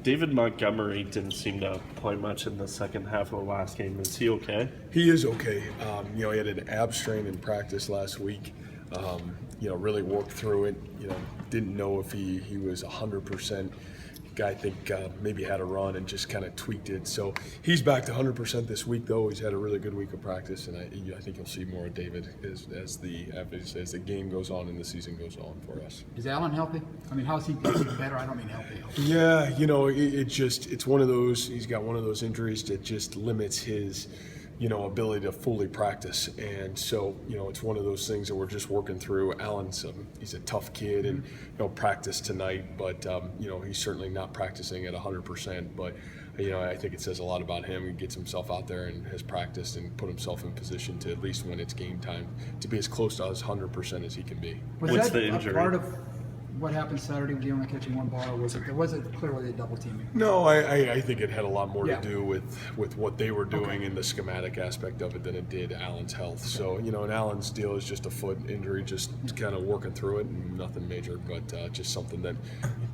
David Montgomery didn't seem to play much in the second half of the last game. Is he okay? He is okay. He had an ab strain in practice last week. Really worked through it. Didn't know if he was 100%. Guy, I think, maybe had a run and just kind of tweaked it. So he's back to 100% this week, though. He's had a really good week of practice, and I think you'll see more of David as the game goes on and the season goes on for us. Is Allen healthy? I mean, how's he better? I don't mean healthy. Yeah, it's one of those. He's got one of those injuries that just limits his ability to fully practice. And so, it's one of those things that we're just working through. Allen's, he's a tough kid and, practice tonight, but, he's certainly not practicing at 100%. But, I think it says a lot about him. He gets himself out there and has practiced and put himself in position to, at least when it's game time, to be as close to as 100% as he can be. What's the injury? Part of what happened Saturday with you only catching one ball, or was it clearly a double teaming? No, I think it had a lot more to do with what they were doing in the schematic aspect of it than it did Allen's health. So, and Allen's deal is just a foot injury, just kind of working through it, and nothing major, but just something that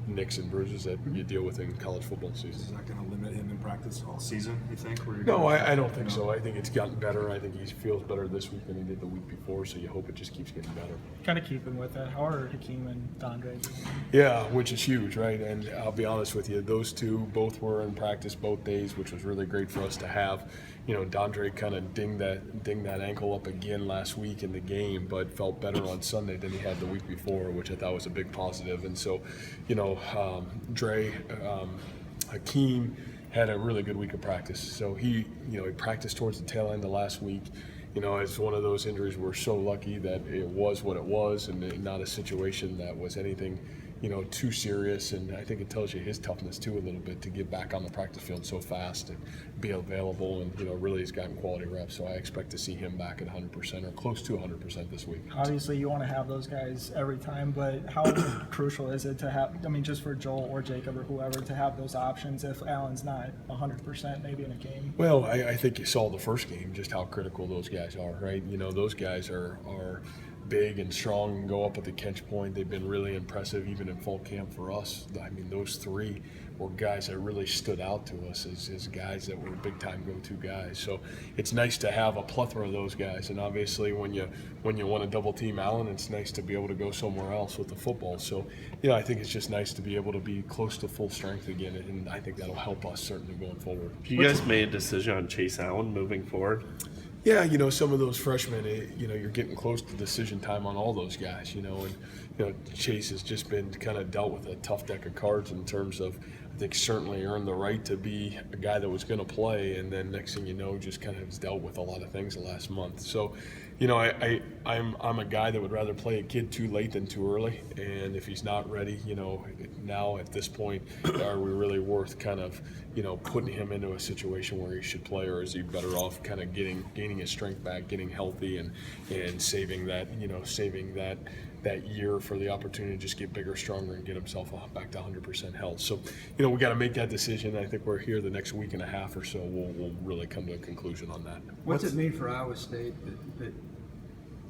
nicks and bruises that you deal with in college football season. Is that going to limit him in practice all season, you think? No, I don't think so. I think it's gotten better. I think he feels better this week than he did the week before, so you hope it just keeps getting better. Kind of keeping with it. How are Hakeem and Dondre? Yeah, which is huge, right? And I'll be honest with you, those two both were in practice both days, which was really great for us to have. Dondre kind of dinged that ankle up again last week in the game, but felt better on Sunday than he had the week before, which I thought was a big positive. And so, Hakeem had a really good week of practice. So he practiced towards the tail end of last week. It's one of those injuries we're so lucky that it was what it was and not a situation that was anything, too serious. And I think it tells you his toughness too a little bit to get back on the practice field so fast and be available and, really has gotten quality reps. So I expect to see him back at 100% or close to 100% this week. Obviously you want to have those guys every time, but how crucial is it to have, just for Joel or Jacob or whoever, to have those options if Allen's not 100% maybe in a game? Well, I think you saw the first game just how critical those guys are, right? Those guys are big and strong and go up at the catch point. They've been really impressive even in fall camp for us. Those three were guys that really stood out to us as guys that were big-time go-to guys. So it's nice to have a plethora of those guys. And obviously when you want to double-team Allen, it's nice to be able to go somewhere else with the football. So, I think it's just nice to be able to be close to full strength again, and I think that'll help us certainly going forward. You guys made a decision on Chase Allen moving forward? Yeah, some of those freshmen, you're getting close to decision time on all those guys, and Chase has just been kind of dealt with a tough deck of cards in terms of, I think, certainly earned the right to be a guy that was going to play, and then next thing you know, just kind of has dealt with a lot of things the last month. So, I'm a guy that would rather play a kid too late than too early, and if he's not ready, now at this point, are we really worth kind of, putting him into a situation where he should play, or is he better off kind of gaining his strength back, getting healthy, and saving that year for the opportunity to just get bigger, stronger, and get himself back to 100% health. So, we got to make that decision. I think we're here the next week and a half or so. We'll really come to a conclusion on that. What's it mean for Iowa State that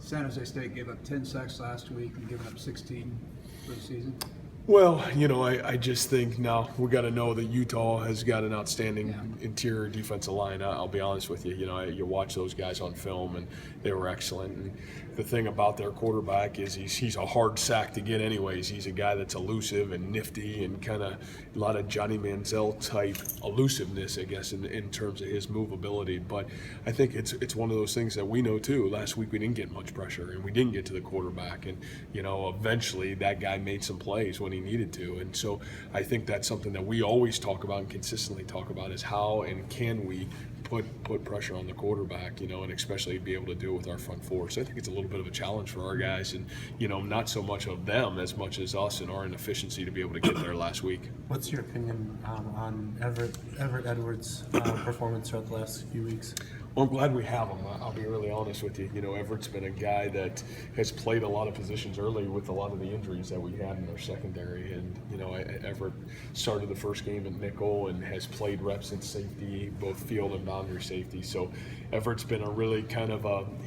San Jose State gave up 10 sacks last week and given up 16 for the season? Well, I just think now we got to know that Utah has got an outstanding interior defensive line. I'll be honest with you. You watch those guys on film, and they were excellent. And the thing about their quarterback is he's a hard sack to get anyways. He's a guy that's elusive and nifty and kind of a lot of Johnny Manziel type elusiveness, I guess, in terms of his movability. But I think it's one of those things that we know too. Last week we didn't get much pressure, and we didn't get to the quarterback. And, eventually that guy made some plays when he needed to. And so I think that's something that we always talk about and consistently talk about is how and can we put pressure on the quarterback, and especially be able to do it with our front four. So I think it's a little bit of a challenge for our guys, and not so much of them as much as us and our inefficiency to be able to get there last week. What's your opinion on Everett Edwards' performance throughout the last few weeks? Well, I'm glad we have him. I'll be really honest with you. You know, Everett's been a guy that has played a lot of positions early with a lot of the injuries that we had in our secondary. And, you know, Everett started the first game at nickel and has played reps at safety, both field and boundary safety. So Everett's been a really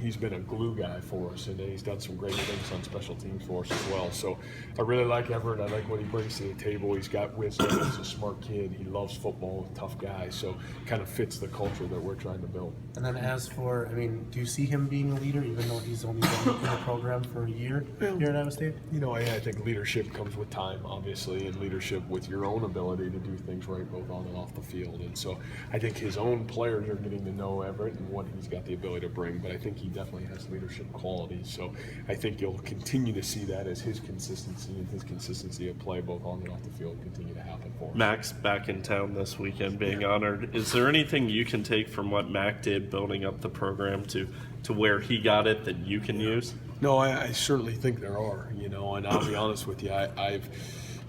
he's been a glue guy for us, and he's done some great things on special teams for us as well. So I really like Everett. I like what he brings to the table. He's got wisdom. He's a smart kid. He loves football, tough guy. So kind of fits the culture that we're trying to build. And then as for, I mean, do you see him being a leader, even though he's only been in the program for a year here at Iowa State? You know, I think leadership comes with time, obviously, and leadership with your own ability to do things right, both on and off the field. And so I think his own players are getting to know Everett and what he's got the ability to bring, but I think he definitely has leadership qualities. So I think you'll continue to see that as his consistency of play, both on and off the field, continue to happen for him. Max back in town this weekend, being honored. Is there anything you can take from what Mac did building up the program to where he got it that you can use? No, I certainly think there are, you know, and I'll be honest with you, I've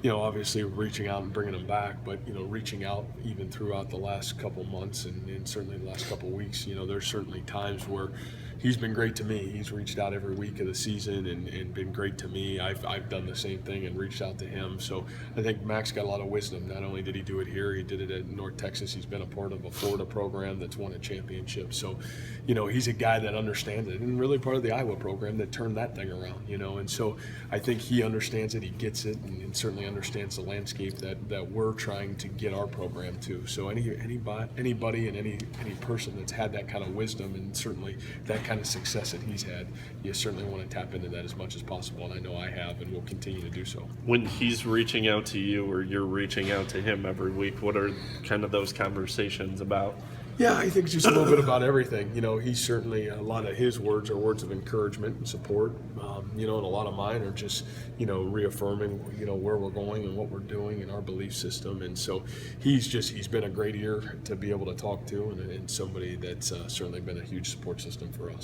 you know, obviously reaching out and bringing him back, but, you know, reaching out even throughout the last couple months and certainly the last couple weeks, you know, there's certainly times where he's been great to me. He's reached out every week of the season and been great to me. I've done the same thing and reached out to him. So I think Max got a lot of wisdom. Not only did he do it here, he did it at North Texas. He's been a part of a Florida program that's won a championship. So, you know, he's a guy that understands it, and really part of the Iowa program that turned that thing around, you know. And so I think he understands it, he gets it, and certainly understands the landscape that we're trying to get our program to. So anybody and any person that's had that kind of wisdom and certainly that kind of success that he's had, you certainly want to tap into that as much as possible, and I know I have and will continue to do so. When he's reaching out to you or you're reaching out to him every week, what are kind of those conversations about? Yeah, I think just a little bit about everything. You know, he's certainly, a lot of his words are words of encouragement and support, you know, and a lot of mine are just, you know, reaffirming, you know, where we're going and what we're doing and our belief system. And so he's been a great ear to be able to talk to, and somebody that's certainly been a huge support system for us.